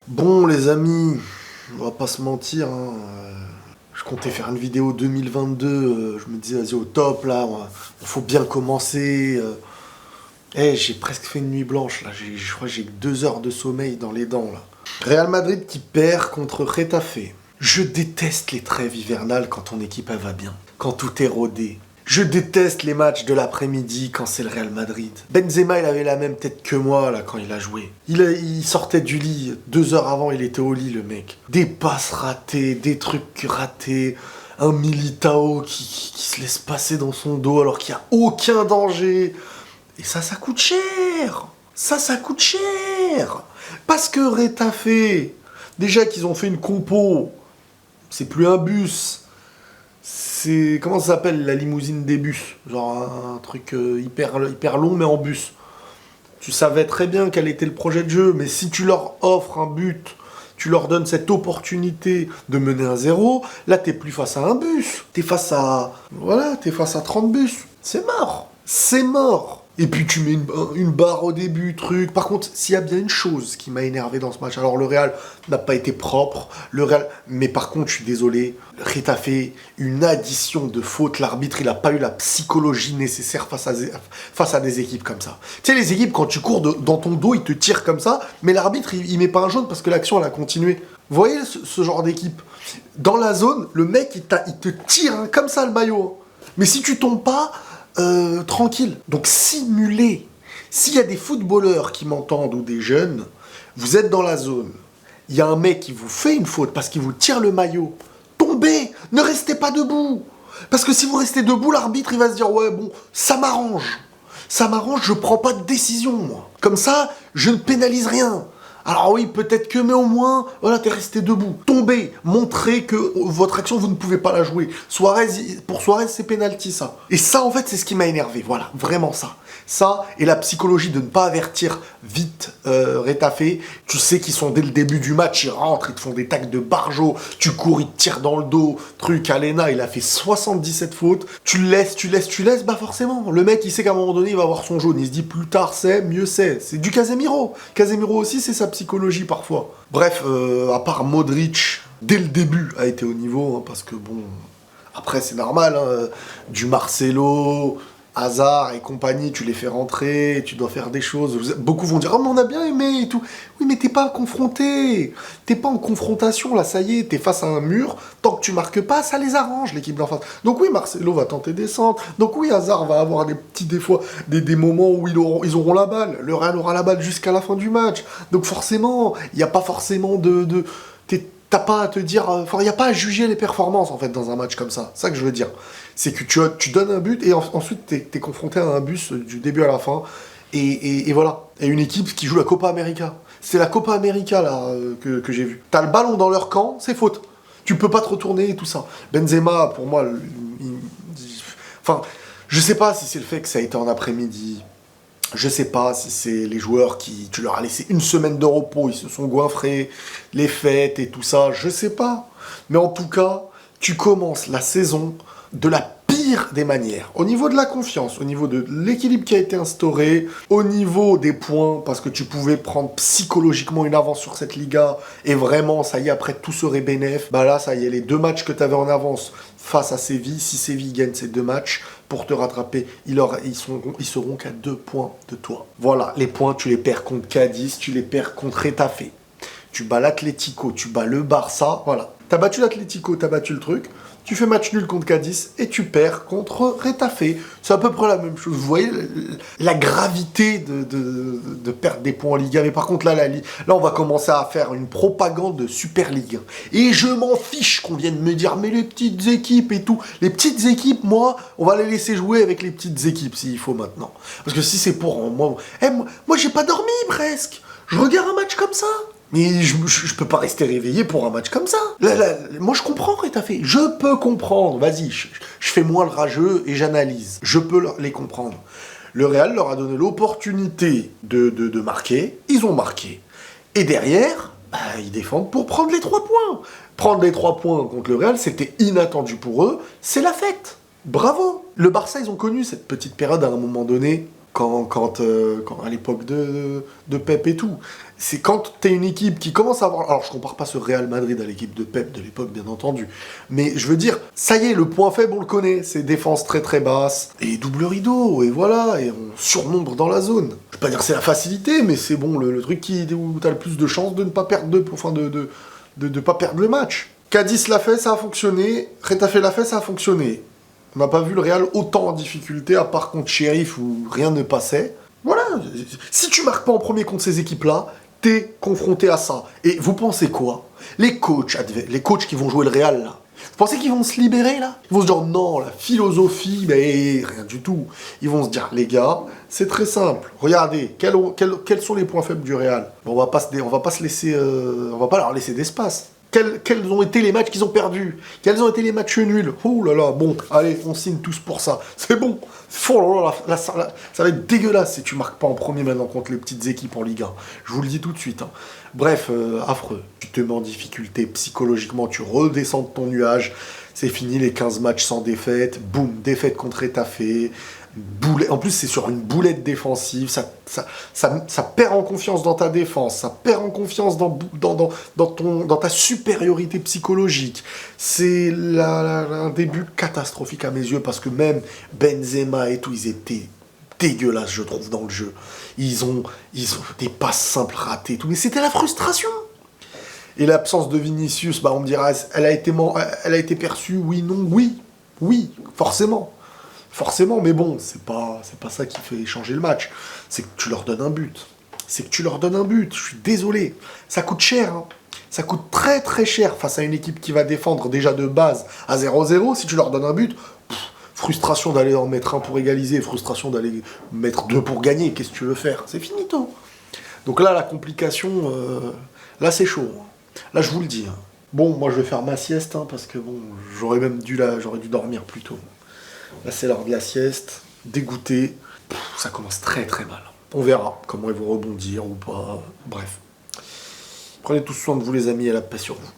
Bon les amis, on va pas se mentir, hein, je comptais faire une vidéo 2022, je me disais vas-y au top là, il faut bien commencer. J'ai presque fait une nuit blanche là, je crois que j'ai 2 heures de sommeil dans les dents là. Real Madrid qui perd contre Getafe. Je déteste les trêves hivernales quand ton équipe elle va bien, quand tout est rodé. Je déteste les matchs de l'après-midi quand c'est le Real Madrid. Benzema, il avait la même tête que moi là quand il a joué. Il sortait du lit, 2 heures avant, il était au lit le mec. Des passes ratées, des trucs ratés, un Militao qui se laisse passer dans son dos alors qu'il n'y a aucun danger. Et ça coûte cher. Ça coûte cher. Parce que Getafe, déjà qu'ils ont fait une compo, c'est plus un bus. C'est. Comment ça s'appelle la limousine des bus? Genre un truc hyper long mais en bus. Tu savais très bien quel était le projet de jeu, mais si tu leur offres un but, tu leur donnes cette opportunité de mener un 0, là t'es plus face à un bus. T'es face à. Voilà, t'es face à 30 bus. C'est mort. C'est mort. Et puis tu mets une barre au début, truc. Par contre, s'il y a bien une chose qui m'a énervé dans ce match, alors le Real n'a pas été propre, mais par contre, je suis désolé, Getafe, une addition de fautes, l'arbitre, il n'a pas eu la psychologie nécessaire face à des équipes comme ça. Tu sais, les équipes, quand tu cours dans ton dos, ils te tirent comme ça, mais l'arbitre, il met pas un jaune parce que l'action, elle a continué. Vous voyez ce genre d'équipe? Dans la zone, le mec, il te tire hein, comme ça le maillot. Mais si tu tombes pas, tranquille. Donc simulez. S'il y a des footballeurs qui m'entendent ou des jeunes, vous êtes dans la zone. Il y a un mec qui vous fait une faute parce qu'il vous tire le maillot. Tombez. Ne restez pas debout. Parce que si vous restez debout, l'arbitre il va se dire ouais bon, ça m'arrange. Ça m'arrange, je prends pas de décision moi. Comme ça, je ne pénalise rien. Alors oui, peut-être que, mais au moins, voilà, t'es resté debout. Tombez, montrez que votre action, vous ne pouvez pas la jouer. Pour Suarez, c'est penalty, ça. Et ça, en fait, c'est ce qui m'a énervé. Voilà, vraiment ça. Ça, et la psychologie de ne pas avertir vite Getafe. Tu sais qu'ils sont dès le début du match, ils rentrent, ils te font des tacles de barjo. Tu cours, ils te tirent dans le dos. Truc, Alena, il a fait 77 fautes. Tu le laisses, bah forcément. Le mec, il sait qu'à un moment donné, il va avoir son jaune. Il se dit, plus tard c'est, mieux c'est. C'est du Casemiro. Casemiro aussi, c'est sa psychologie parfois. Bref, à part Modric, dès le début, a été au niveau, hein, parce que bon... Après, c'est normal, hein, du Marcelo... Hazard et compagnie, tu les fais rentrer, tu dois faire des choses. Beaucoup vont dire « Oh, mais on a bien aimé et tout. » Oui, mais t'es pas confronté. T'es pas en confrontation, là, ça y est, t'es face à un mur. Tant que tu marques pas, ça les arrange, l'équipe d'en face. Donc oui, Marcelo va tenter des centres. Donc oui, Hazard va avoir des fois, des moments où ils auront la balle. Le Real aura la balle jusqu'à la fin du match. Donc forcément, il n'y a pas forcément t'as pas à te dire... Enfin, il n'y a pas à juger les performances, en fait, dans un match comme ça. C'est ça que je veux dire. C'est que tu donnes un but et ensuite, t'es confronté à un bus du début à la fin. Et voilà. Et une équipe qui joue la Copa América. C'est la Copa América, là, que j'ai vu. T'as le ballon dans leur camp, c'est faute. Tu peux pas te retourner et tout ça. Benzema, pour moi... Enfin, je sais pas si c'est le fait que ça a été en après-midi... Je sais pas si c'est les joueurs qui... Tu leur as laissé une semaine de repos, ils se sont goinfrés, les fêtes et tout ça, je sais pas. Mais en tout cas, tu commences la saison de la pire des manières. Au niveau de la confiance, au niveau de l'équilibre qui a été instauré, au niveau des points, parce que tu pouvais prendre psychologiquement une avance sur cette Liga, et vraiment, ça y est, après tout serait bénéf. Bah là, ça y est, les 2 matchs que tu avais en avance face à Séville, si Séville gagne ces 2 matchs, pour te rattraper, ils seront qu'à 2 points de toi. Voilà, les points, tu les perds contre Cadiz, tu les perds contre Getafe. Tu bats l'Atlético, tu bats le Barça, voilà. T'as battu l'Atlético, t'as battu le truc, tu fais match nul contre Cadiz et tu perds contre Getafe. C'est à peu près la même chose. Vous voyez la gravité de perdre des points en Liga. Mais par contre, là, on va commencer à faire une propagande de Super League. Et je m'en fiche qu'on vienne me dire, mais les petites équipes et tout. Les petites équipes, moi, on va les laisser jouer avec les petites équipes s'il faut maintenant. Parce que si c'est pour moi, moi j'ai pas dormi presque. Je regarde un match comme ça. Mais je peux pas rester réveillé pour un match comme ça. Moi, je comprends, Getafe. Je peux comprendre. Vas-y, je fais moins le rageux et j'analyse. Je peux les comprendre. Le Real leur a donné l'opportunité de marquer. Ils ont marqué. Et derrière, bah, ils défendent pour prendre les 3 points. Prendre les 3 points contre le Real, c'était inattendu pour eux. C'est la fête. Bravo. Le Barça, ils ont connu cette petite période à un moment donné. quand à l'époque de Pep et tout. C'est quand t'es une équipe qui commence à avoir... Alors, je compare pas ce Real Madrid à l'équipe de Pep de l'époque, bien entendu. Mais je veux dire, ça y est, le point faible, on le connaît. C'est défense très très basse. Et double rideau, et voilà. Et on surnombre dans la zone. Je vais pas dire que c'est la facilité, mais c'est bon, le truc où t'as le plus de chances de ne pas perdre de pas perdre le match. Cadiz l'a fait, ça a fonctionné. Retafe l'a fait, ça a fonctionné. On n'a pas vu le Real autant en difficulté, à part contre Sheriff où rien ne passait. Voilà, si tu marques pas en premier contre ces équipes-là, t'es confronté à ça. Et vous pensez quoi? Les coachs qui vont jouer le Real, là, vous pensez qu'ils vont se libérer, là? Ils vont se dire, non, la philosophie, mais rien du tout. Ils vont se dire, les gars, c'est très simple. Regardez, quels sont les points faibles du Real? On va pas se laisser... on va pas leur laisser d'espace. Quels ont été les matchs qu'ils ont perdus? Quels ont été les matchs nuls? Oh là là, bon, allez, on signe tous pour ça. C'est bon. Oh là là, ça va être dégueulasse si tu marques pas en premier maintenant contre les petites équipes en Ligue 1. Je vous le dis tout de suite. Hein. Bref, affreux. Tu te mets en difficulté psychologiquement, tu redescends de ton nuage. C'est fini les 15 matchs sans défaite. Boum, défaite contre Retafe. En plus, c'est sur une boulette défensive. Ça perd en confiance dans ta défense. Ça perd en confiance dans ta supériorité psychologique. C'est un début catastrophique à mes yeux parce que même Benzema et tout, ils étaient dégueulasses, je trouve, dans le jeu. Ils ont des passes simples ratées et tout. Mais c'était la frustration. Et l'absence de Vinicius, bah on me dira, elle a été perçue, oui, non, oui, forcément. Forcément, mais bon, c'est pas ça qui fait changer le match. C'est que tu leur donnes un but. Je suis désolé. Ça coûte cher, hein. Ça coûte très très cher face à une équipe qui va défendre déjà de base à 0-0. Si tu leur donnes un but, frustration d'aller en mettre un pour égaliser, frustration d'aller mettre deux pour gagner. Qu'est-ce que tu veux faire? C'est finito. Donc là, la complication, là c'est chaud. Là, je vous le dis. Hein. Bon, moi je vais faire ma sieste, hein, parce que bon, j'aurais dû dormir plus tôt. Là, c'est l'heure de la sieste. Dégoûté. Ça commence très très mal. On verra comment ils vont rebondir ou pas. Bref. Prenez tous soin de vous, les amis, et la paix sur vous.